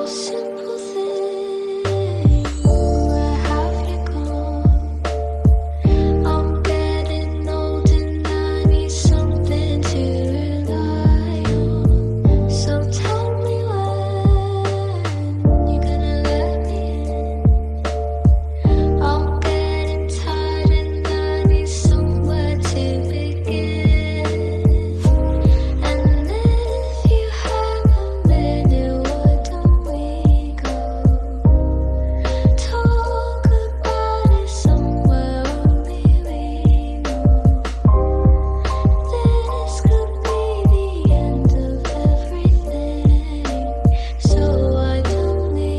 simple thing, where have you gone? I'm getting old and I need something to rely on. So tell me when you're gonna let me in. I'm getting tired and I need somewhere to begin. And if you have a minute, why don't we go talk about it somewhere only we know? This could be the end of everything, so why don't we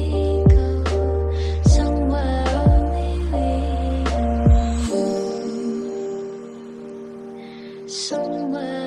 go somewhere only we know? Somewhere